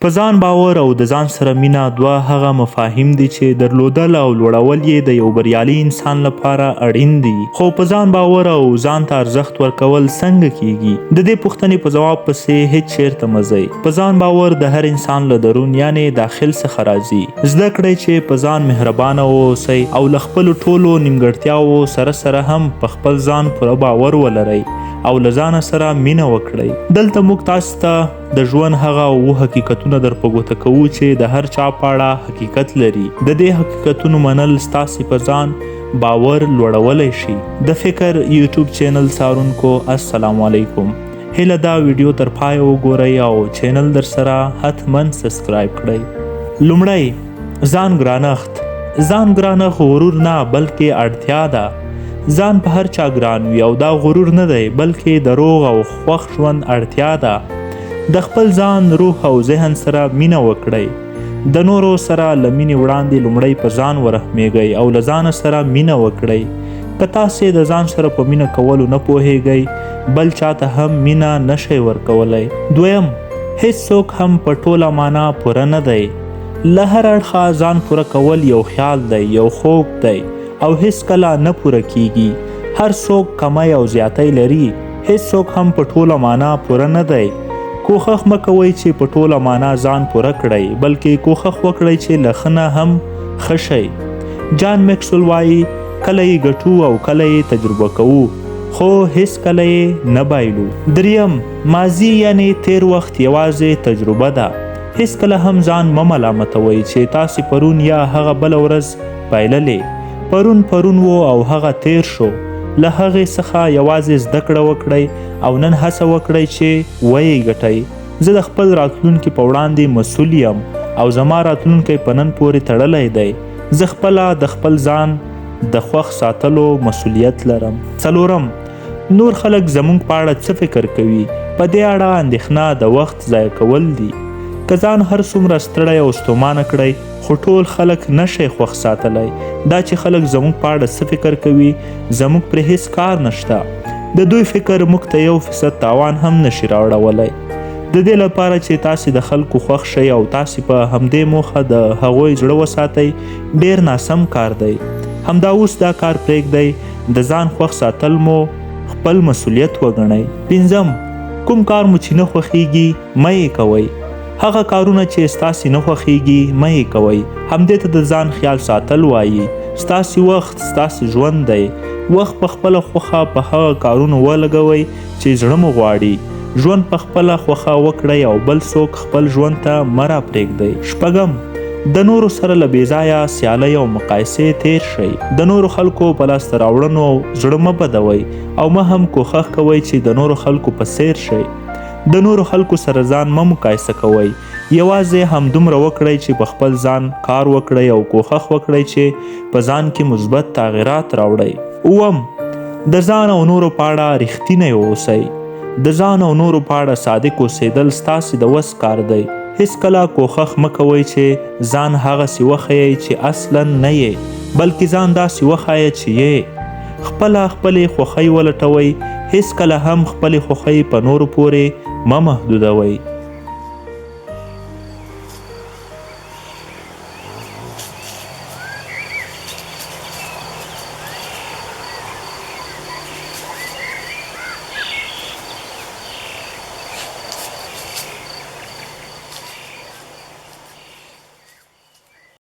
په ځان باور او د ځان سره مینه دوه هغه مفاهیم دي چې درلودل او لوړول یې د یو بریالي انسان لپاره اړین دي. خو په ځان باور او ځان ته ارزښت ورکول څنګه کیږي؟ د دې پوښتنې په ځواب پسې هیڅ چیرته مه ځئ. په ځان باور د هر انسان له درون یعنې داخل څخه راځي. زده کړئ چې په ځان مهربانه واوسئ او له خپلو ټولو نیمګړتیاوو سره هم په خپل ځان پوره باور ولرئ او له ځانه سره مینه وکړئ. دلته موږ تاسو ته د ژوند هغه اووه حقیقتونه در په ګوته کوو چې د هر چا په اړه حقیقت لري. د دې حقیقتونو منل ستاسې په ځان باور لوړولی شي. د فکر یوټیوب چینل څارونکو السلام علیکم. هیله دا ویډیو تر پایه وګورئ او چینل در سره حتما سبسکرایب کړئ. لومړی، ځان ګرانښت. ځان ګرانښت غرور نه بلکې اړتیا ده. ځان په هر چا ګران وي او دا غرور نه دی بلکې د روغ او خوښ ژوند اړتیا ده. د خپل ځان، روح او ذهن سره مینه وکړئ. د نورو سره له مینې وړاندې لومړی په ځان ورحمیږئ او له ځانه سره مینه وکړئ. که تاسې د ځان سره په مینه کولو نه پوهیږئ بل چاته هم مینه نشئ ورکولی. دویم، هیڅوک هم په ټوله معنا پوره نه دی. له هر اړخه ځان پوره کول یو خیال دی، یو خوب دی او هیڅکله نه پوره کیږي. هر څوک کمی او زیاتی لري. هیڅوک هم په ټوله معنا پوره نه دی. کوښښ مه کوئ چې په ټوله معنا ځان پوره کړئ بلکې کوښښ وکړئ چې له ښه نه هم ښه شئ. جان میکسول وایي کله یې ګټو او کله یې تجربه کوو خو هیڅکله یې نه بایلو. دریم، ماضي یعنې تیر وخت یوازې تجربه ده. هیڅکله هم ځان مه ملامتوئ چې تاسې پرون یا هغه بله ورځ بایللې. پرون و او هغه تیر شو. له هغې څخه یوازې زده کړه وکړئ او نن هڅه وکړئ چې ویې ګټئ. زه د خپل راتلونکي په وړاندې مسؤل یم او زما راتلونکی په نن پورې تړلی دی. زه خپله د خپل ځان د خوښ ساتلو مسؤلیت لرم. څلورم، نور خلک زموږ په اړه څه فکر کوي؟ په دې اړه اندېښنه د وخت ضایع کول دي. که ځان هر څومره ستړی او ستومانه کړئ خو ټول خلک نشئ خوښ ساتلی. دا چې خلک زموږ په اړه څه فکر کوي زموږ پرې هیڅ کار نشته. د دوی فکر موږ ته 1% تاوان هم نشي راوړولی. د دې لپاره چې تاسې د خلکو خوښ شئ او تاسې په همدې موخه د هغوی زړه وساتئ ډیر ناسم کار دی. همدا اوس دا کار پرېږدئ. د ځان خوښ ساتل مو خپل مسؤلیت وګڼئ. پنځم، کوم کار مو چې نه خوښیږي مه یې کوئ. هغه کارونه چې ستاسې نه خوښیږي مه یې کوئ. همدې ته د ځان خیال ساتل وایي. ستاسې وخت ستاسې ژوند دی. وخت په خپله خوښه په هغه کارونو ولګوئ چې زړه مو غواړي. ژوند په خپله خوښه وکړئ او بل څوک خپل ژوند ته مه راپرېږدئ. شپږم، د نورو سره له بېځایه سیالۍ او مقایسې تیر شئ. د نورو خلکو په لاسته راوړنو زړه مه بدوئ او مه هم کوښښ کوئ چې د نورو خلکو په څیر شئ. د نورو خلکو سره ځان مه مقایسه کوئ. یوازې همدومره وکړئ چې په خپل ځان کار وکړئ او کوښښ وکړئ چې په ځان کې مثبت تغیرات راوړئ. اووم، د ځان او نورو په اړه رښتینی اوسئ. د ځان او نورو په اړه صادق اوسېدل ستاسې د وس کار دی. هیڅکله کوښښ مه کوئ چې ځان هغسې وښیئ چې اصلا نه یې بلکې ځان داسې وښایه چې یې. خپلې خوښۍ ولټوئ. هیڅکله هم خپلې خوښۍ په نورو پورې مه محدودوئ.